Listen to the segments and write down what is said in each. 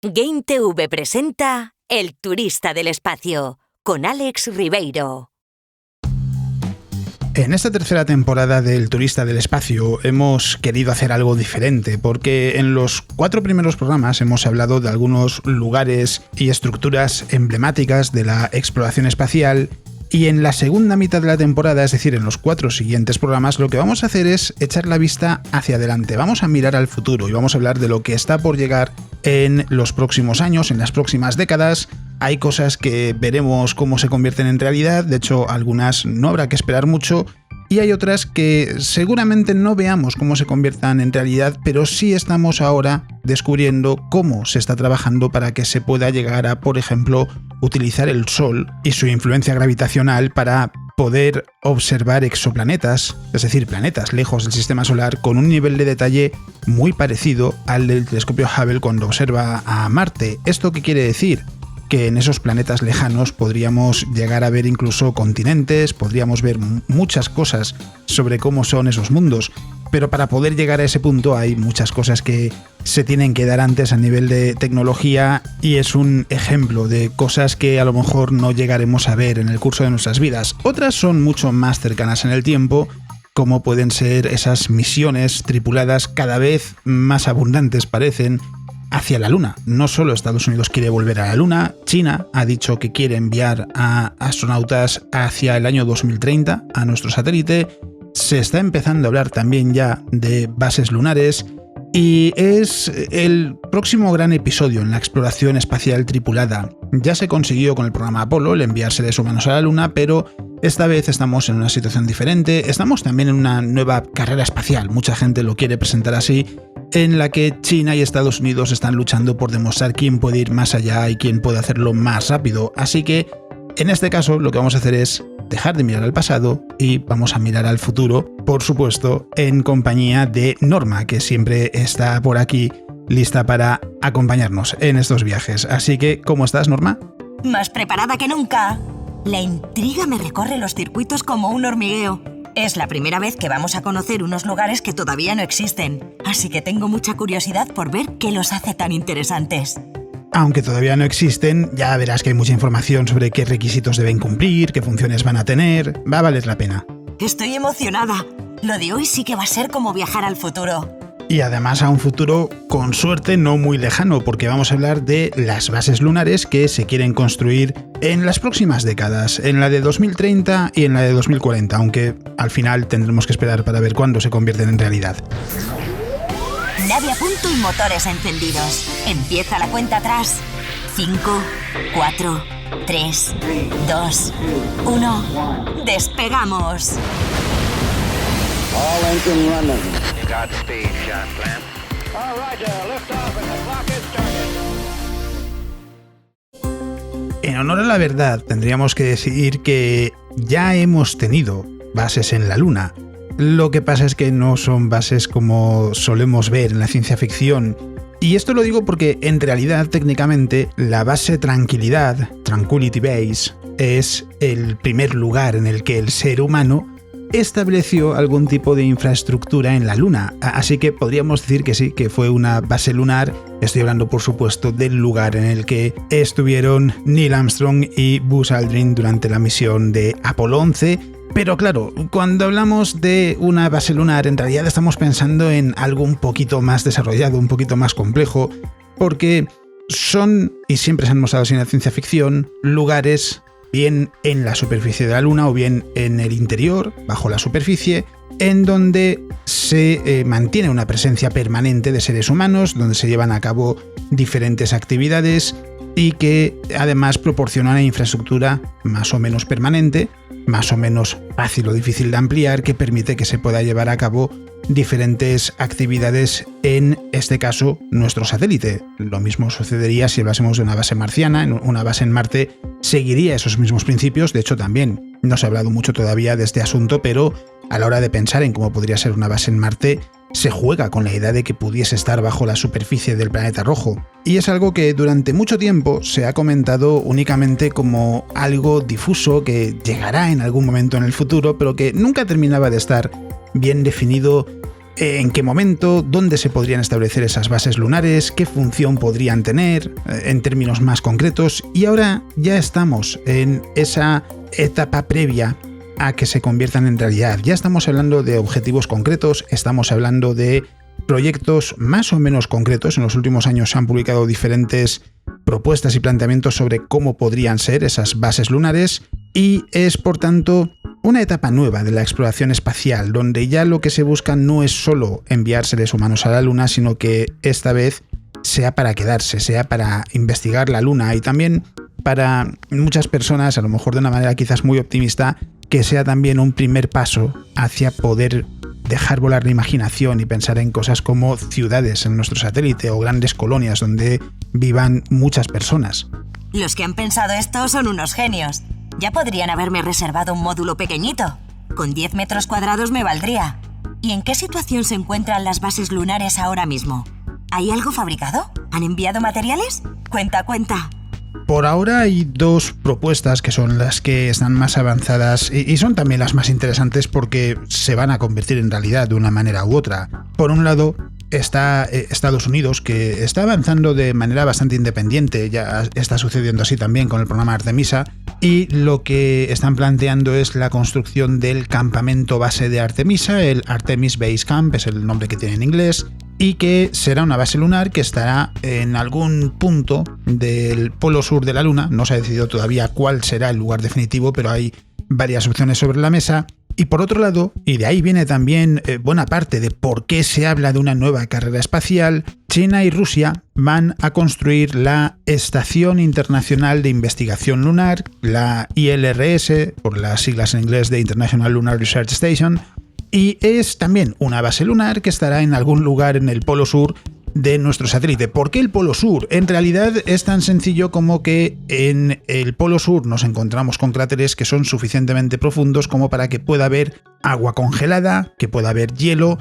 GameTV presenta El turista del espacio, con Alex Ribeiro. En esta tercera temporada del Turista del Espacio hemos querido hacer algo diferente, porque en los 4 primeros programas hemos hablado de algunos lugares y estructuras emblemáticas de la exploración espacial, y en la segunda mitad de la temporada, es decir, en los 4 siguientes programas, lo que vamos a hacer es echar la vista hacia adelante. Vamos a mirar al futuro y vamos a hablar de lo que está por llegar en los próximos años, en las próximas décadas. Hay cosas que veremos cómo se convierten en realidad, de hecho algunas no habrá que esperar mucho, y hay otras que seguramente no veamos cómo se conviertan en realidad, pero sí estamos ahora descubriendo cómo se está trabajando para que se pueda llegar a, por ejemplo, utilizar el Sol y su influencia gravitacional para poder observar exoplanetas, es decir, planetas lejos del sistema solar, con un nivel de detalle muy parecido al del telescopio Hubble cuando observa a Marte. ¿Esto qué quiere decir? Que en esos planetas lejanos podríamos llegar a ver incluso continentes, podríamos ver muchas cosas sobre cómo son esos mundos, pero para poder llegar a ese punto hay muchas cosas que se tienen que dar antes a nivel de tecnología, y es un ejemplo de cosas que a lo mejor no llegaremos a ver en el curso de nuestras vidas. Otras son mucho más cercanas en el tiempo, como pueden ser esas misiones tripuladas cada vez más abundantes, parecen, hacia la Luna. No solo Estados Unidos quiere volver a la Luna, China ha dicho que quiere enviar a astronautas hacia el año 2030 a nuestro satélite. Se está empezando a hablar también ya de bases lunares, y es el próximo gran episodio en la exploración espacial tripulada. Ya se consiguió con el programa Apolo el enviar seres humanos a la Luna, pero esta vez estamos en una situación diferente. Estamos también en una nueva carrera espacial, mucha gente lo quiere presentar así, en la que China y Estados Unidos están luchando por demostrar quién puede ir más allá y quién puede hacerlo más rápido. Así que, en este caso, lo que vamos a hacer es dejar de mirar al pasado y vamos a mirar al futuro, por supuesto, en compañía de Norma, que siempre está por aquí lista para acompañarnos en estos viajes. Así que, ¿cómo estás, Norma? Más preparada que nunca. La intriga me recorre los circuitos como un hormigueo. Es la primera vez que vamos a conocer unos lugares que todavía no existen, así que tengo mucha curiosidad por ver qué los hace tan interesantes. Aunque todavía no existen, ya verás que hay mucha información sobre qué requisitos deben cumplir, qué funciones van a tener. Va a valer la pena. Estoy emocionada. Lo de hoy sí que va a ser como viajar al futuro. Y además a un futuro, con suerte, no muy lejano, porque vamos a hablar de las bases lunares que se quieren construir en las próximas décadas, en la de 2030 y en la de 2040, aunque al final tendremos que esperar para ver cuándo se convierten en realidad. Nave a punto y motores encendidos. Empieza la cuenta atrás. 5, 4, 3, 2, 1. ¡Despegamos! All engine running. Godspeed, John Glenn. All right, lift off and the clock is started. En honor a la verdad, tendríamos que decir que ya hemos tenido bases en la Luna. Lo que pasa es que no son bases como solemos ver en la ciencia ficción. Y esto lo digo porque en realidad, técnicamente, la base Tranquilidad, Tranquility Base, es el primer lugar en el que el ser humano estableció algún tipo de infraestructura en la Luna. Así que podríamos decir que sí, que fue una base lunar. Estoy hablando, por supuesto, del lugar en el que estuvieron Neil Armstrong y Buzz Aldrin durante la misión de Apolo 11. Pero claro, cuando hablamos de una base lunar, en realidad estamos pensando en algo un poquito más desarrollado, un poquito más complejo, porque son, y siempre se han mostrado así en la ciencia ficción, lugares bien en la superficie de la Luna o bien en el interior, bajo la superficie, en donde se mantiene una presencia permanente de seres humanos, donde se llevan a cabo diferentes actividades y que además proporcionan una infraestructura más o menos permanente, más o menos fácil o difícil de ampliar, que permite que se pueda llevar a cabo diferentes actividades, en este caso nuestro satélite. Lo mismo sucedería si hablásemos de una base marciana. En una base en Marte seguiría esos mismos principios. De hecho, también no se ha hablado mucho todavía de este asunto, pero a la hora de pensar en cómo podría ser una base en Marte, se juega con la idea de que pudiese estar bajo la superficie del planeta rojo. Y es algo que durante mucho tiempo se ha comentado únicamente como algo difuso que llegará en algún momento en el futuro, pero que nunca terminaba de estar bien definido en qué momento, dónde se podrían establecer esas bases lunares, qué función podrían tener en términos más concretos, y ahora ya estamos en esa etapa previa a que se conviertan en realidad. Ya estamos hablando de objetivos concretos, estamos hablando de proyectos más o menos concretos. En los últimos años se han publicado diferentes propuestas y planteamientos sobre cómo podrían ser esas bases lunares, y es por tanto una etapa nueva de la exploración espacial, donde ya lo que se busca no es solo enviar seres humanos a la Luna, sino que esta vez sea para quedarse, sea para investigar la Luna, y también para muchas personas, a lo mejor de una manera quizás muy optimista, que sea también un primer paso hacia poder dejar volar la imaginación y pensar en cosas como ciudades en nuestro satélite o grandes colonias donde vivan muchas personas. Los que han pensado esto son unos genios. Ya podrían haberme reservado un módulo pequeñito. Con 10 metros cuadrados me valdría. ¿Y en qué situación se encuentran las bases lunares ahora mismo? ¿Hay algo fabricado? ¿Han enviado materiales? Cuenta. Por ahora hay dos propuestas que son las que están más avanzadas y son también las más interesantes porque se van a convertir en realidad de una manera u otra. Por un lado está Estados Unidos, que está avanzando de manera bastante independiente, ya está sucediendo así también con el programa Artemisa, y lo que están planteando es la construcción del campamento base de Artemisa, el Artemis Base Camp, es el nombre que tiene en inglés, y que será una base lunar que estará en algún punto del polo sur de la Luna. No se ha decidido todavía cuál será el lugar definitivo, pero hay varias opciones sobre la mesa. Y por otro lado, y de ahí viene también buena parte de por qué se habla de una nueva carrera espacial, China y Rusia van a construir la Estación Internacional de Investigación Lunar, la ILRS, por las siglas en inglés de International Lunar Research Station, y es también una base lunar que estará en algún lugar en el polo sur de nuestro satélite. ¿Por qué el polo sur? En realidad es tan sencillo como que en el polo sur nos encontramos con cráteres que son suficientemente profundos como para que pueda haber agua congelada, que pueda haber hielo,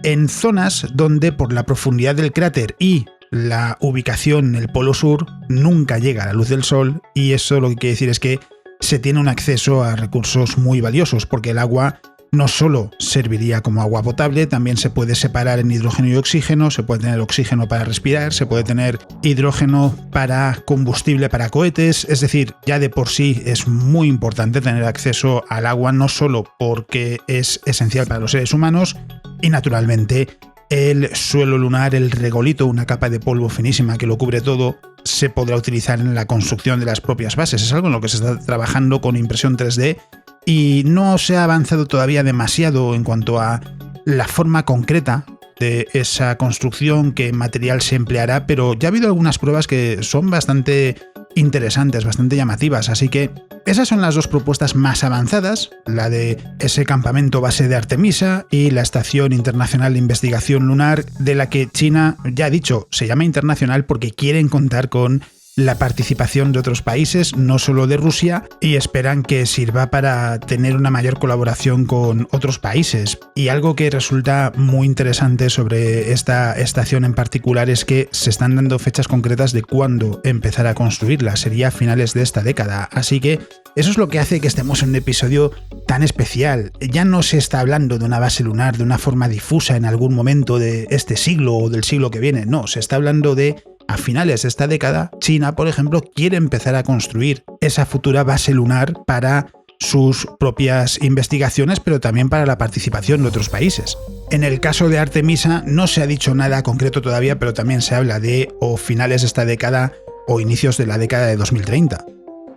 en zonas donde por la profundidad del cráter y la ubicación en el polo sur nunca llega la luz del sol, y eso lo que quiere decir es que se tiene un acceso a recursos muy valiosos, porque el agua no solo serviría como agua potable, también se puede separar en hidrógeno y oxígeno, se puede tener oxígeno para respirar, se puede tener hidrógeno para combustible para cohetes, es decir, ya de por sí es muy importante tener acceso al agua, no solo porque es esencial para los seres humanos, y naturalmente el suelo lunar, el regolito, una capa de polvo finísima que lo cubre todo, se podrá utilizar en la construcción de las propias bases. Es algo en lo que se está trabajando con impresión 3D, y no se ha avanzado todavía demasiado en cuanto a la forma concreta de esa construcción, qué material se empleará, pero ya ha habido algunas pruebas que son bastante interesantes, bastante llamativas, así que esas son las dos propuestas más avanzadas, la de ese campamento base de Artemisa y la Estación Internacional de Investigación Lunar, de la que China ya ha dicho, se llama internacional porque quieren contar con la participación de otros países, no solo de Rusia, y esperan que sirva para tener una mayor colaboración con otros países. Y algo que resulta muy interesante sobre esta estación en particular es que se están dando fechas concretas de cuándo empezar a construirla, sería a finales de esta década, así que eso es lo que hace que estemos en un episodio tan especial. Ya no se está hablando de una base lunar de una forma difusa en algún momento de este siglo o del siglo que viene, no, se está hablando de a finales de esta década, China, por ejemplo, quiere empezar a construir esa futura base lunar para sus propias investigaciones, pero también para la participación de otros países. En el caso de Artemisa no se ha dicho nada concreto todavía, pero también se habla de o finales de esta década o inicios de la década de 2030.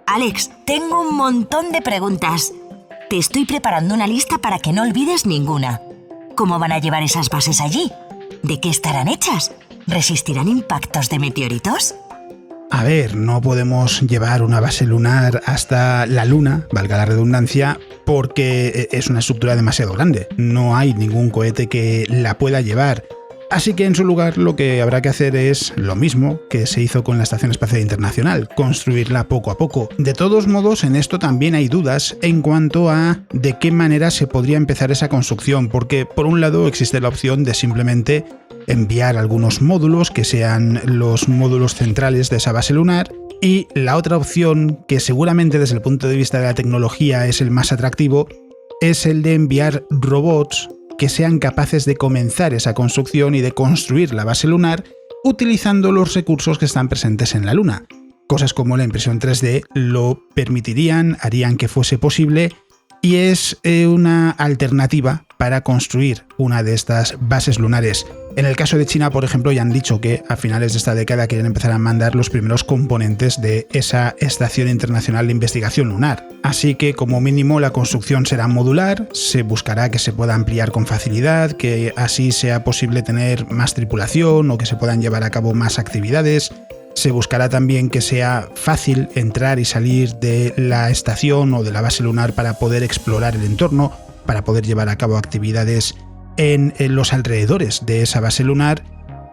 Alex, tengo un montón de preguntas. Te estoy preparando una lista para que no olvides ninguna. ¿Cómo van a llevar esas bases allí? ¿De qué estarán hechas? ¿Resistirán impactos de meteoritos? A ver, no podemos llevar una base lunar hasta la Luna, valga la redundancia, porque es una estructura demasiado grande. No hay ningún cohete que la pueda llevar. Así que en su lugar lo que habrá que hacer es lo mismo que se hizo con la Estación Espacial Internacional, construirla poco a poco. De todos modos, en esto también hay dudas en cuanto a de qué manera se podría empezar esa construcción, porque por un lado existe la opción de simplemente enviar algunos módulos que sean los módulos centrales de esa base lunar, y la otra opción, que seguramente desde el punto de vista de la tecnología es el más atractivo, es el de enviar robots que sean capaces de comenzar esa construcción y de construir la base lunar utilizando los recursos que están presentes en la Luna. Cosas como la impresión 3D lo permitirían, harían que fuese posible, y es una alternativa para construir una de estas bases lunares. En el caso de China, por ejemplo, ya han dicho que a finales de esta década quieren empezar a mandar los primeros componentes de esa Estación Internacional de Investigación Lunar. Así que, como mínimo, la construcción será modular, se buscará que se pueda ampliar con facilidad, que así sea posible tener más tripulación o que se puedan llevar a cabo más actividades. Se buscará también que sea fácil entrar y salir de la estación o de la base lunar para poder explorar el entorno, para poder llevar a cabo actividades en los alrededores de esa base lunar.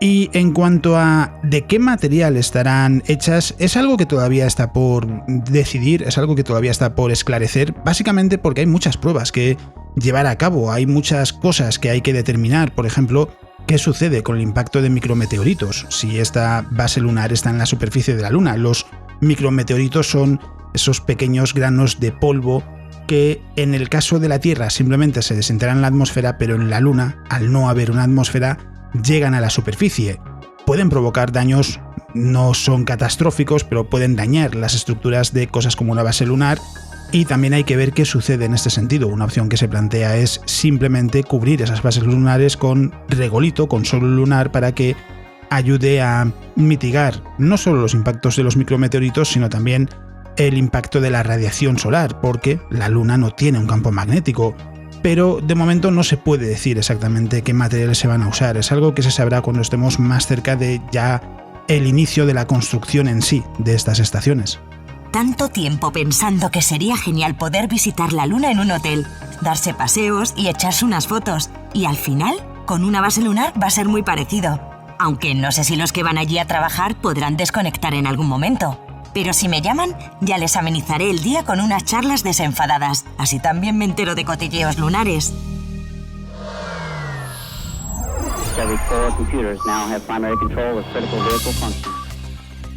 Y en cuanto a de qué material estarán hechas, es algo que todavía está por decidir, es algo que todavía está por esclarecer, básicamente porque hay muchas pruebas que llevar a cabo, hay muchas cosas que hay que determinar. Por ejemplo, ¿qué sucede con el impacto de micrometeoritos si esta base lunar está en la superficie de la Luna? Los micrometeoritos son esos pequeños granos de polvo que en el caso de la Tierra simplemente se desintegran en la atmósfera, pero en la Luna, al no haber una atmósfera, llegan a la superficie. Pueden provocar daños, no son catastróficos, pero pueden dañar las estructuras de cosas como una base lunar. Y también hay que ver qué sucede en este sentido. Una opción que se plantea es simplemente cubrir esas bases lunares con regolito, con suelo lunar, para que ayude a mitigar no solo los impactos de los micrometeoritos, sino también el impacto de la radiación solar, porque la Luna no tiene un campo magnético. Pero de momento no se puede decir exactamente qué materiales se van a usar. Es algo que se sabrá cuando estemos más cerca de ya el inicio de la construcción en sí de estas estaciones. Tanto tiempo pensando que sería genial poder visitar la Luna en un hotel, darse paseos y echarse unas fotos. Y al final, con una base lunar va a ser muy parecido. Aunque no sé si los que van allí a trabajar podrán desconectar en algún momento. Pero si me llaman, ya les amenizaré el día con unas charlas desenfadadas. Así también me entero de cotilleos lunares.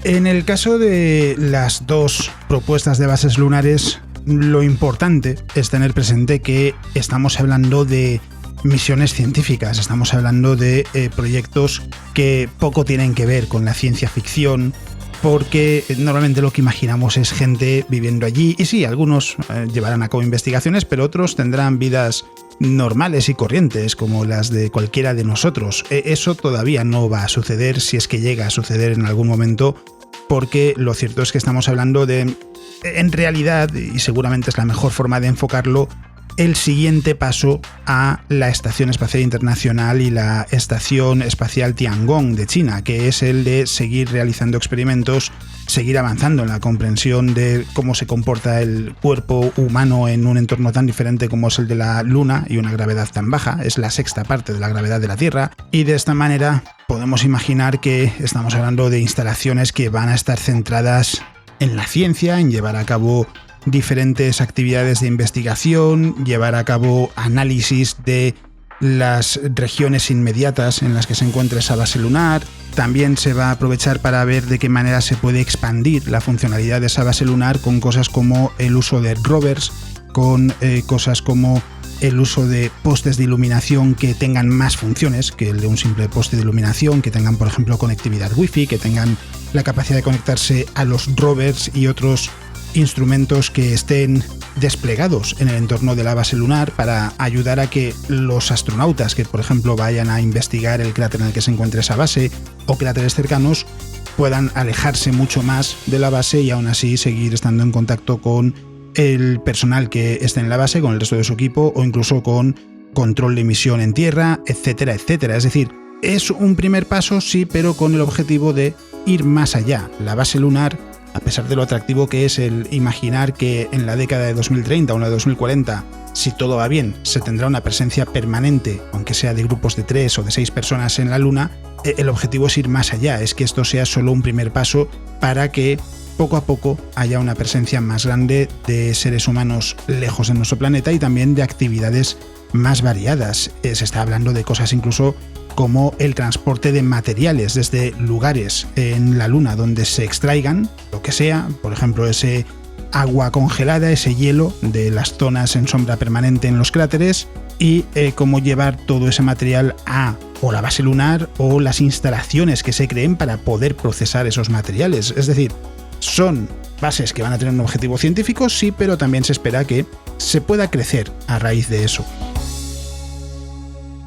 En el caso de las dos propuestas de bases lunares, lo importante es tener presente que estamos hablando de misiones científicas, estamos hablando de proyectos que poco tienen que ver con la ciencia ficción, porque normalmente lo que imaginamos es gente viviendo allí, y sí, algunos llevarán a cabo investigaciones, pero otros tendrán vidas normales y corrientes como las de cualquiera de nosotros. Eso todavía no va a suceder, si es que llega a suceder en algún momento, porque lo cierto es que estamos hablando de, en realidad, y seguramente es la mejor forma de enfocarlo, el siguiente paso a la Estación Espacial Internacional y la Estación Espacial Tiangong de China, que es el de seguir realizando experimentos, seguir avanzando en la comprensión de cómo se comporta el cuerpo humano en un entorno tan diferente como es el de la Luna y una gravedad tan baja, es la sexta parte de la gravedad de la Tierra, y de esta manera podemos imaginar que estamos hablando de instalaciones que van a estar centradas en la ciencia, en llevar a cabo diferentes actividades de investigación, llevar a cabo análisis de las regiones inmediatas en las que se encuentra esa base lunar. También se va a aprovechar para ver de qué manera se puede expandir la funcionalidad de esa base lunar con cosas como el uso de rovers, con cosas como el uso de postes de iluminación que tengan más funciones que el de un simple poste de iluminación, que tengan, por ejemplo, conectividad wifi, que tengan la capacidad de conectarse a los rovers y otros instrumentos que estén desplegados en el entorno de la base lunar para ayudar a que los astronautas que, por ejemplo, vayan a investigar el cráter en el que se encuentre esa base o cráteres cercanos puedan alejarse mucho más de la base y aún así seguir estando en contacto con el personal que esté en la base, con el resto de su equipo o incluso con control de misión en tierra, etcétera, etcétera. Es decir, es un primer paso, sí, pero con el objetivo de ir más allá. La base lunar, a pesar de lo atractivo que es el imaginar que en la década de 2030 o en la de 2040, si todo va bien, se tendrá una presencia permanente, aunque sea de grupos de 3 o de 6 personas en la Luna, el objetivo es ir más allá, es que esto sea solo un primer paso para que poco a poco haya una presencia más grande de seres humanos lejos de nuestro planeta y también de actividades más variadas. Se está hablando de cosas incluso como el transporte de materiales desde lugares en la Luna donde se extraigan, lo que sea, por ejemplo, ese agua congelada, ese hielo de las zonas en sombra permanente en los cráteres, y cómo llevar todo ese material a o la base lunar o las instalaciones que se creen para poder procesar esos materiales. Es decir, son bases que van a tener un objetivo científico, sí, pero también se espera que se pueda crecer a raíz de eso.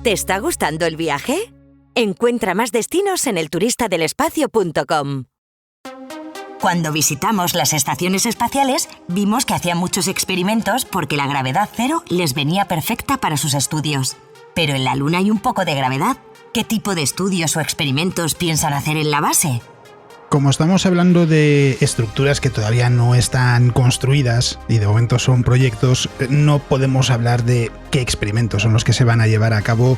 ¿Te está gustando el viaje? Encuentra más destinos en elturistadelespacio.com. Cuando visitamos las estaciones espaciales, vimos que hacían muchos experimentos porque la gravedad cero les venía perfecta para sus estudios. Pero en la Luna hay un poco de gravedad. ¿Qué tipo de estudios o experimentos piensan hacer en la base? Como estamos hablando de estructuras que todavía no están construidas y de momento son proyectos, no podemos hablar de qué experimentos son los que se van a llevar a cabo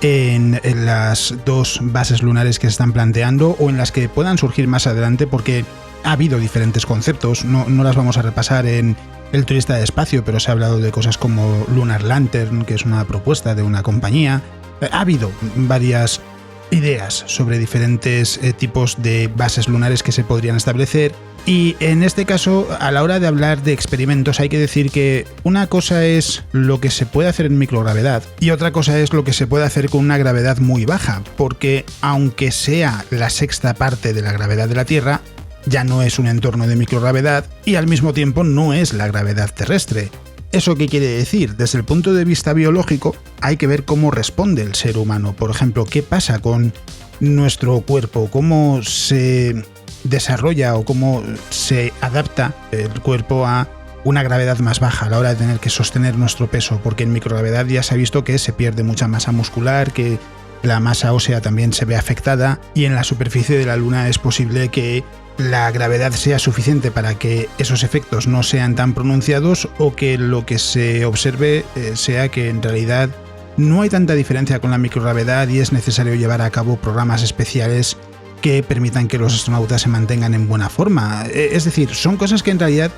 en las 2 bases lunares que se están planteando o en las que puedan surgir más adelante, porque ha habido diferentes conceptos. No las vamos a repasar en El turista del espacio, pero se ha hablado de cosas como Lunar Lantern, que es una propuesta de una compañía. Ha habido varias ideas sobre diferentes tipos de bases lunares que se podrían establecer, y en este caso, a la hora de hablar de experimentos, hay que decir que una cosa es lo que se puede hacer en microgravedad y otra cosa es lo que se puede hacer con una gravedad muy baja, porque aunque sea la 6ª parte de la gravedad de la Tierra, ya no es un entorno de microgravedad y al mismo tiempo no es la gravedad terrestre. ¿Eso qué quiere decir? Desde el punto de vista biológico, hay que ver cómo responde el ser humano. Por ejemplo, ¿qué pasa con nuestro cuerpo? ¿Cómo se desarrolla o cómo se adapta el cuerpo a una gravedad más baja a la hora de tener que sostener nuestro peso? Porque en microgravedad ya se ha visto que se pierde mucha masa muscular, que la masa ósea también se ve afectada, y en la superficie de la Luna es posible que la gravedad sea suficiente para que esos efectos no sean tan pronunciados, o que lo que se observe sea que en realidad no hay tanta diferencia con la microgravedad y es necesario llevar a cabo programas especiales que permitan que los astronautas se mantengan en buena forma. Es decir, son cosas que en realidad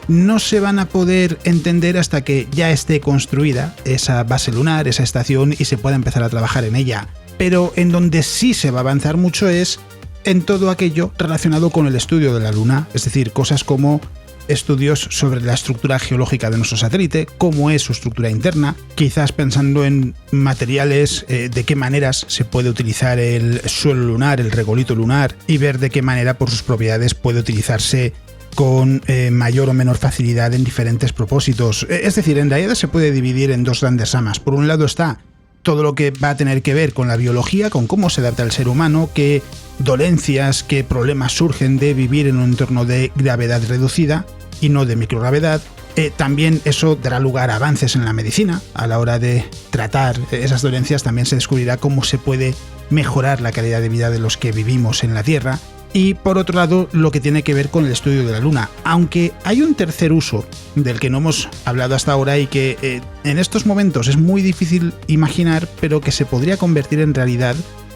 no se van a poder entender hasta que ya esté construida esa base lunar, esa estación, y se pueda empezar a trabajar en ella. Pero en donde sí se va a avanzar mucho es en todo aquello relacionado con el estudio de la Luna, es decir, cosas como estudios sobre la estructura geológica de nuestro satélite, cómo es su estructura interna, quizás pensando en materiales, de qué maneras se puede utilizar el suelo lunar, el regolito lunar, y ver de qué manera por sus propiedades puede utilizarse con mayor o menor facilidad en diferentes propósitos. Es decir, en realidad se puede dividir en 2 grandes ramas. Por un lado está todo lo que va a tener que ver con la biología, con cómo se adapta el ser humano, qué dolencias, qué problemas surgen de vivir en un entorno de gravedad reducida y no de microgravedad. También eso dará lugar a avances en la medicina. A la hora de tratar esas dolencias también se descubrirá cómo se puede mejorar la calidad de vida de los que vivimos en la Tierra. Y por otro lado, lo que tiene que ver con el estudio de la Luna. Aunque hay un tercer uso del que no hemos hablado hasta ahora y que en estos momentos es muy difícil imaginar, pero que se podría convertir en realidad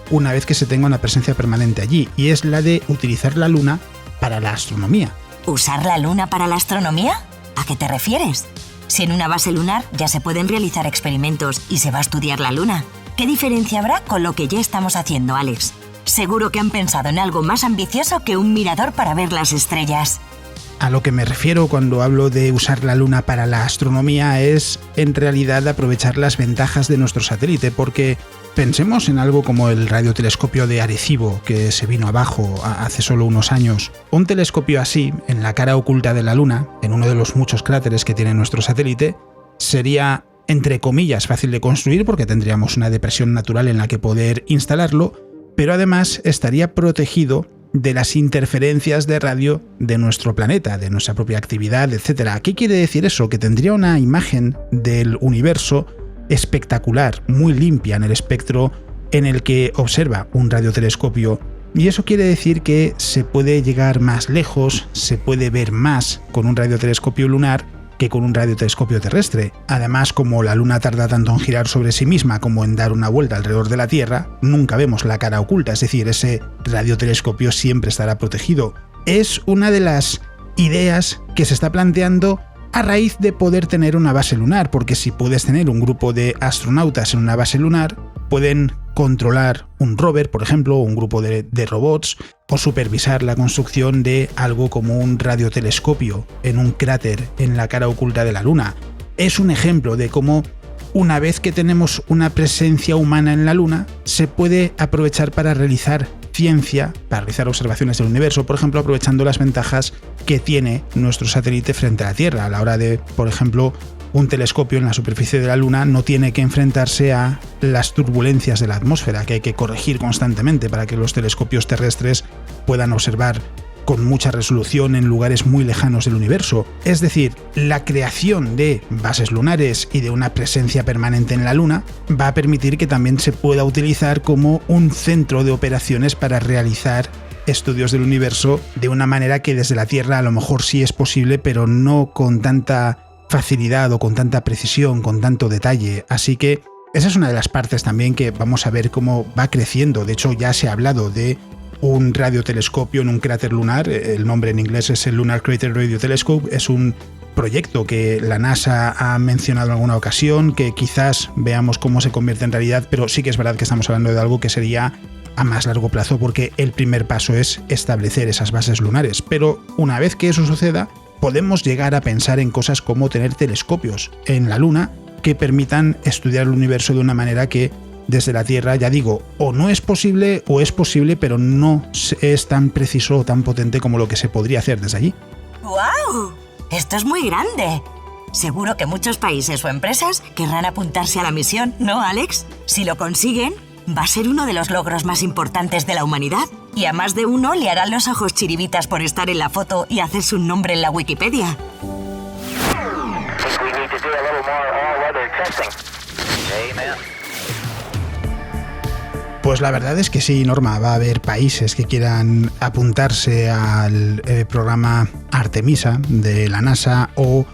una vez que se tenga una presencia permanente allí, y es la de utilizar la Luna para la astronomía. ¿Usar la Luna para la astronomía? ¿A qué te refieres? Si en una base lunar ya se pueden realizar experimentos y se va a estudiar la Luna, ¿qué diferencia habrá con lo que ya estamos haciendo, Alex? Seguro que han pensado en algo más ambicioso que un mirador para ver las estrellas. A lo que me refiero cuando hablo de usar la Luna para la astronomía es, en realidad, aprovechar las ventajas de nuestro satélite, porque pensemos en algo como el radiotelescopio de Arecibo, que se vino abajo hace solo unos años. Un telescopio así, en la cara oculta de la Luna, en uno de los muchos cráteres que tiene nuestro satélite, sería, entre comillas, fácil de construir porque tendríamos una depresión natural en la que poder instalarlo, pero además estaría protegido de las interferencias de radio de nuestro planeta, de nuestra propia actividad, etc. ¿Qué quiere decir eso? Que tendría una imagen del universo espectacular, muy limpia en el espectro en el que observa un radiotelescopio. Y eso quiere decir que se puede llegar más lejos, se puede ver más con un radiotelescopio lunar que con un radiotelescopio terrestre. Además, como la Luna tarda tanto en girar sobre sí misma como en dar una vuelta alrededor de la Tierra, nunca vemos la cara oculta, es decir, ese radiotelescopio siempre estará protegido. Es una de las ideas que se está planteando a raíz de poder tener una base lunar, porque si puedes tener un grupo de astronautas en una base lunar, pueden controlar un rover, por ejemplo, o un grupo de robots, o supervisar la construcción de algo como un radiotelescopio en un cráter en la cara oculta de la Luna. Es un ejemplo de cómo una vez que tenemos una presencia humana en la Luna, se puede aprovechar para realizar ciencia, para realizar observaciones del universo, por ejemplo, aprovechando las ventajas que tiene nuestro satélite frente a la Tierra. A la hora de, por ejemplo, un telescopio en la superficie de la Luna no tiene que enfrentarse a las turbulencias de la atmósfera, que hay que corregir constantemente para que los telescopios terrestres puedan observar con mucha resolución en lugares muy lejanos del universo. Es decir, la creación de bases lunares y de una presencia permanente en la Luna va a permitir que también se pueda utilizar como un centro de operaciones para realizar estudios del universo de una manera que desde la Tierra a lo mejor sí es posible, pero no con tanta facilidad o con tanta precisión, con tanto detalle. Así que esa es una de las partes también que vamos a ver cómo va creciendo. De hecho, ya se ha hablado de un radiotelescopio en un cráter lunar. El nombre en inglés es el Lunar Crater Radio Telescope. Es un proyecto que la NASA ha mencionado en alguna ocasión, que quizás veamos cómo se convierte en realidad, pero sí que es verdad que estamos hablando de algo que sería a más largo plazo, porque el primer paso es establecer esas bases lunares. Pero una vez que eso suceda, podemos llegar a pensar en cosas como tener telescopios en la Luna que permitan estudiar el universo de una manera que desde la Tierra, ya digo, o no es posible o es posible, pero no es tan preciso o tan potente como lo que se podría hacer desde allí. ¡Guau! Esto es muy grande. Seguro que muchos países o empresas querrán apuntarse a la misión, ¿no, Alex? Si lo consiguen, va a ser uno de los logros más importantes de la humanidad. Y a más de uno le harán los ojos chiribitas por estar en la foto y hacerse un nombre en la Wikipedia. Think we need to do a little more all-weather testing. Amen. Pues la verdad es que sí, Norma, va a haber países que quieran apuntarse al programa Artemisa de la NASA o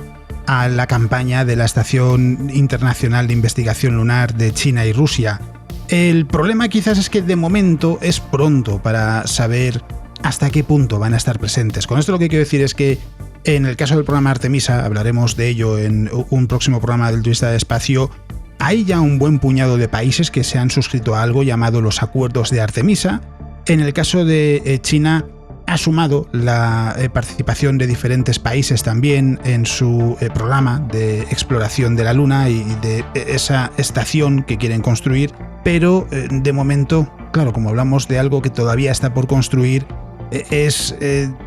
a la campaña de la Estación Internacional de Investigación Lunar de China y Rusia. El problema quizás es que de momento es pronto para saber hasta qué punto van a estar presentes. Con esto lo que quiero decir es que en el caso del programa Artemisa, hablaremos de ello en un próximo programa del Turista del Espacio, hay ya un buen puñado de países que se han suscrito a algo llamado los Acuerdos de Artemisa. En el caso de China, ha sumado la participación de diferentes países también en su programa de exploración de la Luna y de esa estación que quieren construir, pero de momento, claro, como hablamos de algo que todavía está por construir, es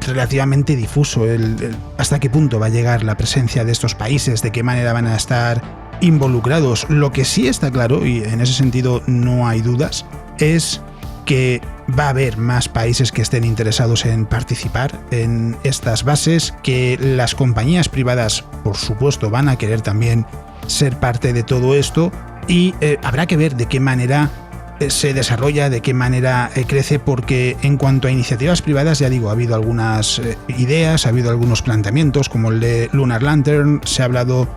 relativamente difuso hasta qué punto va a llegar la presencia de estos países, de qué manera van a estar involucrados. Lo que sí está claro, y en ese sentido no hay dudas, es que va a haber más países que estén interesados en participar en estas bases, que las compañías privadas, por supuesto, van a querer también ser parte de todo esto, y habrá que ver de qué manera se desarrolla, de qué manera crece, porque en cuanto a iniciativas privadas, ya digo, ha habido algunas ideas, ha habido algunos planteamientos, como el de Lunar Lantern. Se ha hablado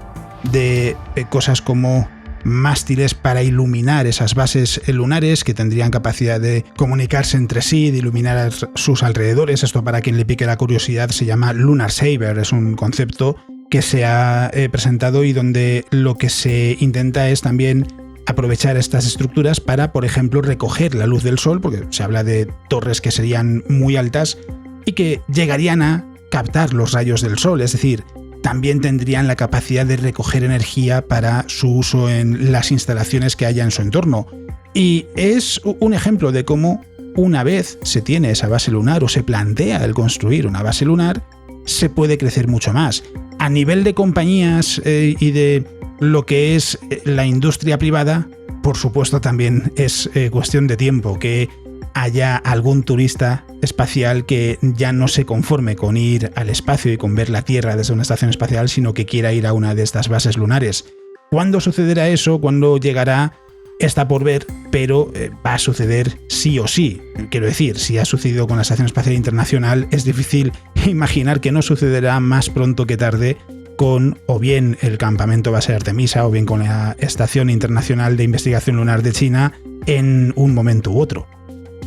de cosas como mástiles para iluminar esas bases lunares que tendrían capacidad de comunicarse entre sí, de iluminar a sus alrededores. Esto, para quien le pique la curiosidad, se llama Lunar Saber. Es un concepto que se ha presentado y donde lo que se intenta es también aprovechar estas estructuras para, por ejemplo, recoger la luz del sol, porque se habla de torres que serían muy altas y que llegarían a captar los rayos del sol, es decir, también tendrían la capacidad de recoger energía para su uso en las instalaciones que haya en su entorno. Y es un ejemplo de cómo, una vez se tiene esa base lunar o se plantea el construir una base lunar, se puede crecer mucho más. A nivel de compañías y de lo que es la industria privada, por supuesto también es cuestión de tiempo que haya algún turista espacial que ya no se conforme con ir al espacio y con ver la Tierra desde una estación espacial, sino que quiera ir a una de estas bases lunares. ¿Cuándo sucederá eso? ¿Cuándo llegará? Está por ver, pero va a suceder sí o sí. Quiero decir, si ha sucedido con la Estación Espacial Internacional, es difícil imaginar que no sucederá más pronto que tarde con o bien el campamento base Artemisa o bien con la Estación Internacional de Investigación Lunar de China en un momento u otro.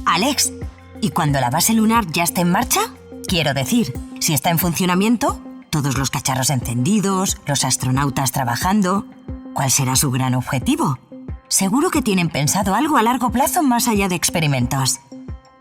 Alex, ¿y cuando la base lunar ya esté en marcha? Quiero decir, si está en funcionamiento, todos los cacharros encendidos, los astronautas trabajando, ¿cuál será su gran objetivo? Seguro que tienen pensado algo a largo plazo más allá de experimentos.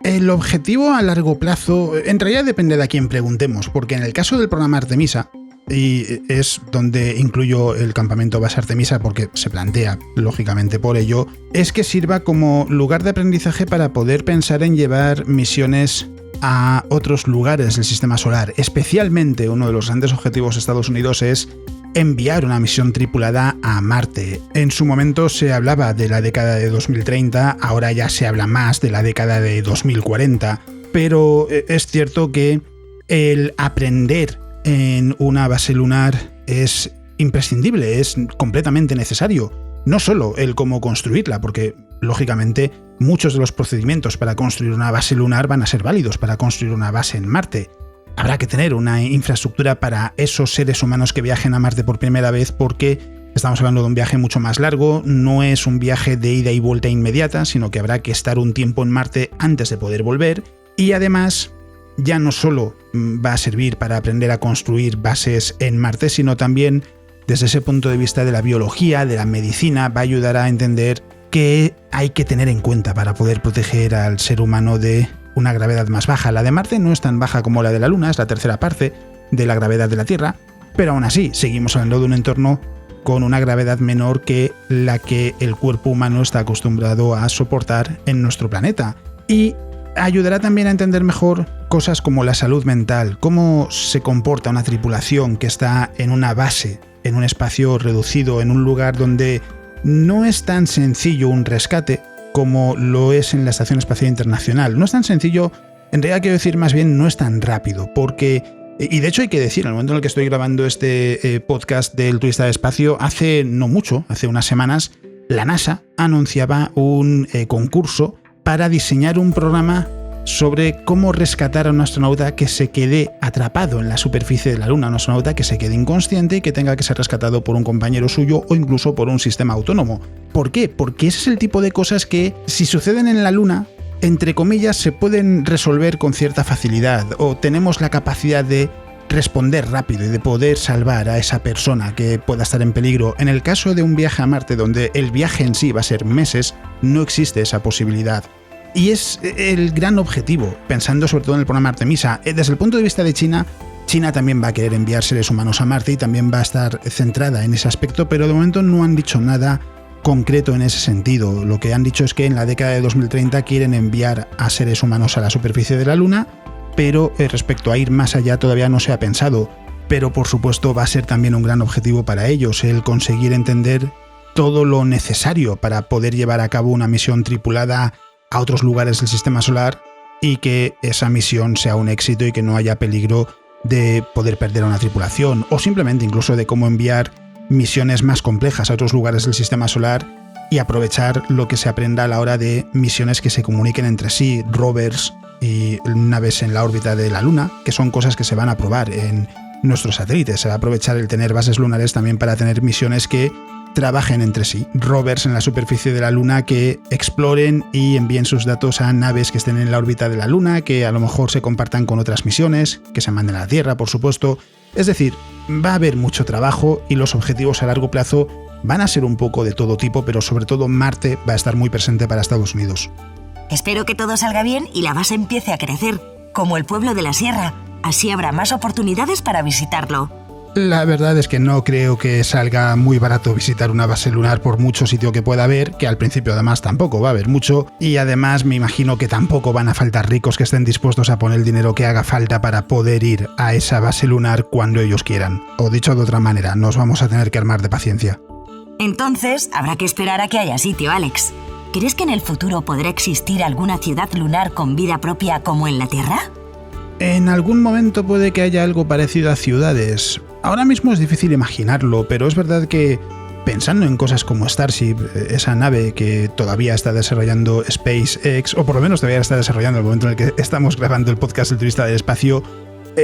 El objetivo a largo plazo en realidad depende de a quién preguntemos, porque en el caso del programa Artemisa, y es donde incluyo el campamento base Artemisa porque se plantea, lógicamente por ello, es que sirva como lugar de aprendizaje para poder pensar en llevar misiones a otros lugares del sistema solar. Especialmente uno de los grandes objetivos de Estados Unidos es enviar una misión tripulada a Marte. En su momento se hablaba de la década de 2030, ahora ya se habla más de la década de 2040, pero es cierto que el aprender en una base lunar es imprescindible, es completamente necesario. No solo el cómo construirla, porque lógicamente muchos de los procedimientos para construir una base lunar van a ser válidos para construir una base en Marte. Habrá que tener una infraestructura para esos seres humanos que viajen a Marte por primera vez porque estamos hablando de un viaje mucho más largo, no es un viaje de ida y vuelta inmediata, sino que habrá que estar un tiempo en Marte antes de poder volver y además ya no solo va a servir para aprender a construir bases en Marte, sino también desde ese punto de vista de la biología, de la medicina, va a ayudar a entender qué hay que tener en cuenta para poder proteger al ser humano de una gravedad más baja. La de Marte no es tan baja como la de la Luna, es la tercera parte de la gravedad de la Tierra, pero aún así seguimos hablando de un entorno con una gravedad menor que la que el cuerpo humano está acostumbrado a soportar en nuestro planeta. Y ayudará también a entender mejor cosas como la salud mental, cómo se comporta una tripulación que está en una base, en un espacio reducido, en un lugar donde no es tan sencillo un rescate como lo es en la Estación Espacial Internacional. No es tan sencillo, en realidad quiero decir más bien no es tan rápido, porque, y de hecho hay que decir, en el momento en el que estoy grabando este podcast del Turista del Espacio, hace no mucho, hace unas semanas, la NASA anunciaba un concurso para diseñar un programa sobre cómo rescatar a un astronauta que se quede atrapado en la superficie de la Luna, un astronauta que se quede inconsciente y que tenga que ser rescatado por un compañero suyo o incluso por un sistema autónomo. ¿Por qué? Porque ese es el tipo de cosas que, si suceden en la Luna, entre comillas, se pueden resolver con cierta facilidad o tenemos la capacidad de responder rápido y de poder salvar a esa persona que pueda estar en peligro. En el caso de un viaje a Marte, donde el viaje en sí va a ser meses, no existe esa posibilidad. Y es el gran objetivo, pensando sobre todo en el programa Artemisa. Desde el punto de vista de China, China también va a querer enviar seres humanos a Marte y también va a estar centrada en ese aspecto, pero de momento no han dicho nada concreto en ese sentido. Lo que han dicho es que en la década de 2030 quieren enviar a seres humanos a la superficie de la Luna, pero respecto a ir más allá todavía no se ha pensado. Pero por supuesto va a ser también un gran objetivo para ellos el conseguir entender todo lo necesario para poder llevar a cabo una misión tripulada a otros lugares del sistema solar y que esa misión sea un éxito y que no haya peligro de poder perder a una tripulación o simplemente incluso de cómo enviar misiones más complejas a otros lugares del sistema solar y aprovechar lo que se aprenda a la hora de misiones que se comuniquen entre sí, rovers y naves en la órbita de la Luna, que son cosas que se van a probar en nuestros satélites. Se va a aprovechar el tener bases lunares también para tener misiones que trabajen entre sí, rovers en la superficie de la Luna que exploren y envíen sus datos a naves que estén en la órbita de la Luna, que a lo mejor se compartan con otras misiones, que se manden a la Tierra, por supuesto. Es decir, va a haber mucho trabajo y los objetivos a largo plazo van a ser un poco de todo tipo, pero sobre todo Marte va a estar muy presente para Estados Unidos. Espero que todo salga bien y la base empiece a crecer, como el pueblo de la Sierra. Así habrá más oportunidades para visitarlo. La verdad es que no creo que salga muy barato visitar una base lunar por mucho sitio que pueda haber, que al principio además tampoco va a haber mucho, y además me imagino que tampoco van a faltar ricos que estén dispuestos a poner el dinero que haga falta para poder ir a esa base lunar cuando ellos quieran. O dicho de otra manera, nos vamos a tener que armar de paciencia. Entonces, habrá que esperar a que haya sitio, Alex. ¿Crees que en el futuro podrá existir alguna ciudad lunar con vida propia como en la Tierra? En algún momento puede que haya algo parecido a ciudades. Ahora mismo es difícil imaginarlo, pero es verdad que pensando en cosas como Starship, esa nave que todavía está desarrollando SpaceX, o por lo menos todavía está desarrollando en el momento en el que estamos grabando el podcast El Turista del Espacio,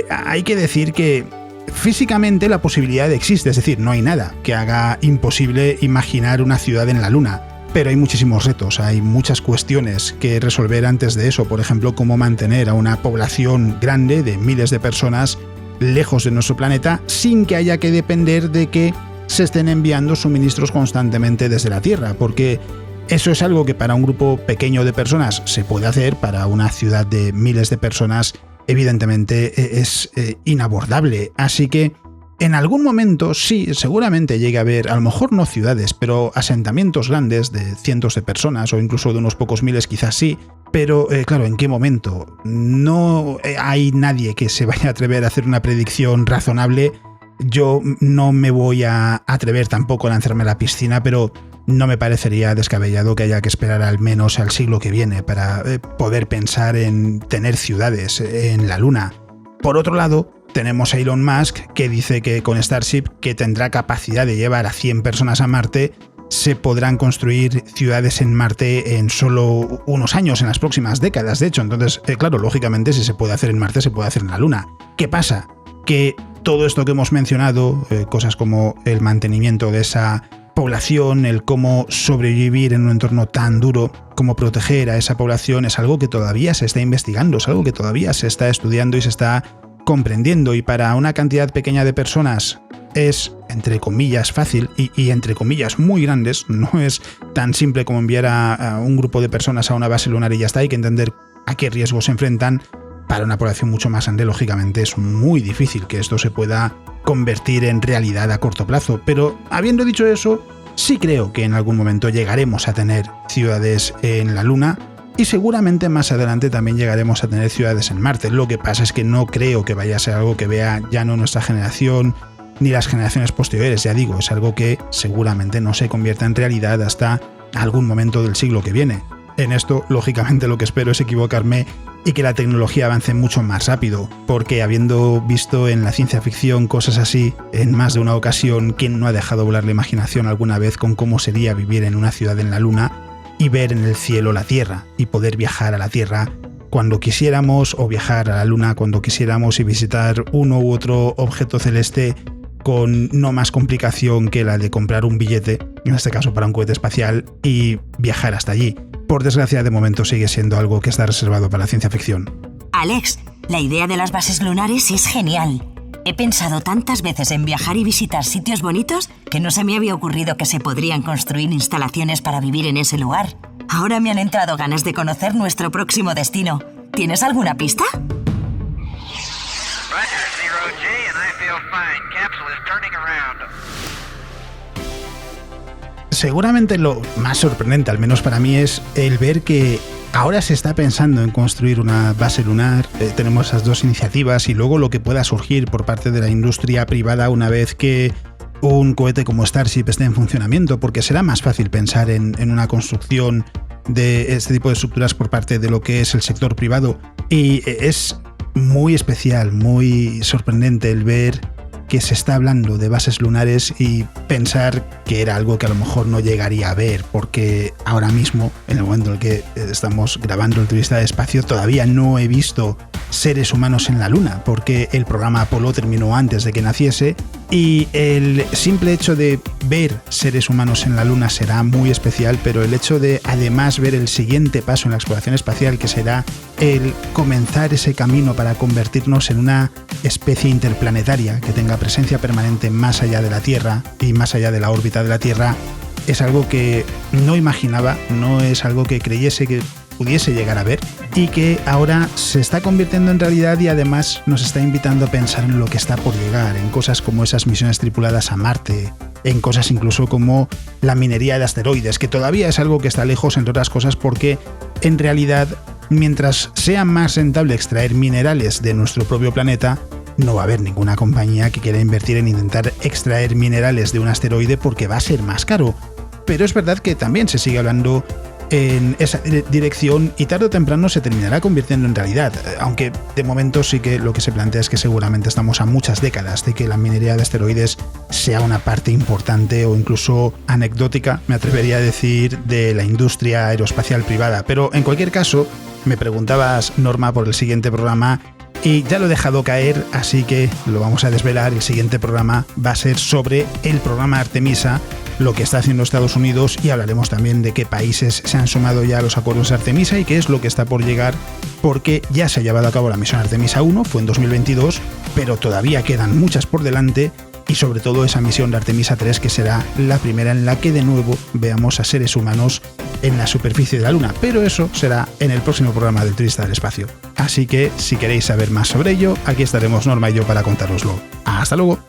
hay que decir que físicamente la posibilidad existe, es decir, no hay nada que haga imposible imaginar una ciudad en la Luna. Pero hay muchísimos retos, hay muchas cuestiones que resolver antes de eso. Por ejemplo, cómo mantener a una población grande de miles de personas lejos de nuestro planeta sin que haya que depender de que se estén enviando suministros constantemente desde la Tierra. Porque eso es algo que para un grupo pequeño de personas se puede hacer, para una ciudad de miles de personas evidentemente es inabordable. Así que En algún momento sí, seguramente llegue a haber, a lo mejor no ciudades, pero asentamientos grandes de cientos de personas o incluso de unos pocos miles, quizás sí. Pero claro, ¿en qué momento? No hay nadie que se vaya a atrever a hacer una predicción razonable. Yo no me voy a atrever tampoco a lanzarme a la piscina, pero no me parecería descabellado que haya que esperar al menos al siglo que viene para poder pensar en tener ciudades en la Luna. Por otro lado, tenemos a Elon Musk, que dice que con Starship, que tendrá capacidad de llevar a 100 personas a Marte, se podrán construir ciudades en Marte en solo unos años, en las próximas décadas, de hecho. Entonces, claro, lógicamente, si se puede hacer en Marte, se puede hacer en la Luna. ¿Qué pasa? Que todo esto que hemos mencionado, cosas como el mantenimiento de esa población, el cómo sobrevivir en un entorno tan duro, cómo proteger a esa población, es algo que todavía se está investigando, es algo que todavía se está estudiando y se está comprendiendo, y para una cantidad pequeña de personas es, entre comillas, fácil y entre comillas muy grandes. No es tan simple como enviar a un grupo de personas a una base lunar y ya está. Hay que entender a qué riesgos se enfrentan. Para una población mucho más grande, lógicamente, es muy difícil que esto se pueda convertir en realidad a corto plazo. Pero habiendo dicho eso, sí creo que en algún momento llegaremos a tener ciudades en la Luna. Y seguramente más adelante también llegaremos a tener ciudades en Marte. Lo que pasa es que no creo que vaya a ser algo que vea ya no nuestra generación ni las generaciones posteriores. Ya digo, es algo que seguramente no se convierta en realidad hasta algún momento del siglo que viene. En esto, lógicamente, lo que espero es equivocarme y que la tecnología avance mucho más rápido, porque habiendo visto en la ciencia ficción cosas así en más de una ocasión, ¿quién no ha dejado volar la imaginación alguna vez con cómo sería vivir en una ciudad en la Luna y ver en el cielo la Tierra y poder viajar a la Tierra cuando quisiéramos, o viajar a la Luna cuando quisiéramos y visitar uno u otro objeto celeste con no más complicación que la de comprar un billete, en este caso para un cohete espacial, y viajar hasta allí? Por desgracia, de momento sigue siendo algo que está reservado para la ciencia ficción. Alex, la idea de las bases lunares es genial. He pensado tantas veces en viajar y visitar sitios bonitos que no se me había ocurrido que se podrían construir instalaciones para vivir en ese lugar. Ahora me han entrado ganas de conocer nuestro próximo destino. ¿Tienes alguna pista? Roger, 0G, and I feel fine. Capsule is turning around. Seguramente lo más sorprendente, al menos para mí, es el ver que ahora se está pensando en construir una base lunar. Tenemos esas dos iniciativas y luego lo que pueda surgir por parte de la industria privada una vez que un cohete como Starship esté en funcionamiento, porque será más fácil pensar en una construcción de este tipo de estructuras por parte de lo que es el sector privado. Y es muy especial, muy sorprendente el ver que se está hablando de bases lunares y pensar que era algo que a lo mejor no llegaría a ver, porque ahora mismo, en el momento en el que estamos grabando El Turista del Espacio, todavía no he visto seres humanos en la Luna, porque el programa Apolo terminó antes de que naciese, y el simple hecho de ver seres humanos en la Luna será muy especial, pero el hecho de además ver el siguiente paso en la exploración espacial, que será el comenzar ese camino para convertirnos en una especie interplanetaria que tenga presencia permanente más allá de la Tierra y más allá de la órbita de la Tierra, es algo que no imaginaba, no es algo que creyese que pudiese llegar a ver, y que ahora se está convirtiendo en realidad, y además nos está invitando a pensar en lo que está por llegar, en cosas como esas misiones tripuladas a Marte, en cosas incluso como la minería de asteroides, que todavía es algo que está lejos, entre otras cosas, porque en realidad, mientras sea más rentable extraer minerales de nuestro propio planeta, no va a haber ninguna compañía que quiera invertir en intentar extraer minerales de un asteroide, porque va a ser más caro. Pero es verdad que también se sigue hablando en esa dirección y tarde o temprano se terminará convirtiendo en realidad, aunque de momento sí que lo que se plantea es que seguramente estamos a muchas décadas de que la minería de asteroides sea una parte importante o incluso anecdótica, me atrevería a decir, de la industria aeroespacial privada. Pero en cualquier caso, me preguntabas, Norma, por el siguiente programa, y ya lo he dejado caer, así que lo vamos a desvelar. El siguiente programa va a ser sobre el programa Artemisa, lo que está haciendo Estados Unidos, y hablaremos también de qué países se han sumado ya a los acuerdos de Artemisa y qué es lo que está por llegar, porque ya se ha llevado a cabo la misión Artemisa 1, fue en 2022, pero todavía quedan muchas por delante, y sobre todo esa misión de Artemisa 3, que será la primera en la que de nuevo veamos a seres humanos en la superficie de la Luna, pero eso será en el próximo programa del Turista del Espacio. Así que si queréis saber más sobre ello, aquí estaremos Norma y yo para contároslo. ¡Hasta luego!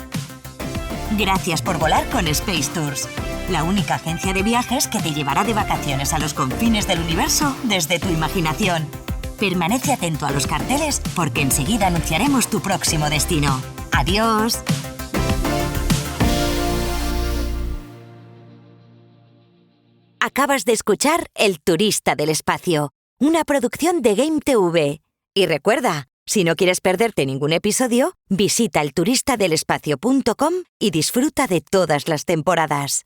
Gracias por volar con Space Tours, la única agencia de viajes que te llevará de vacaciones a los confines del universo desde tu imaginación. Permanece atento a los carteles porque enseguida anunciaremos tu próximo destino. ¡Adiós! Acabas de escuchar El Turista del Espacio, una producción de Game TV. Y recuerda, si no quieres perderte ningún episodio, visita elturistadelespacio.com y disfruta de todas las temporadas.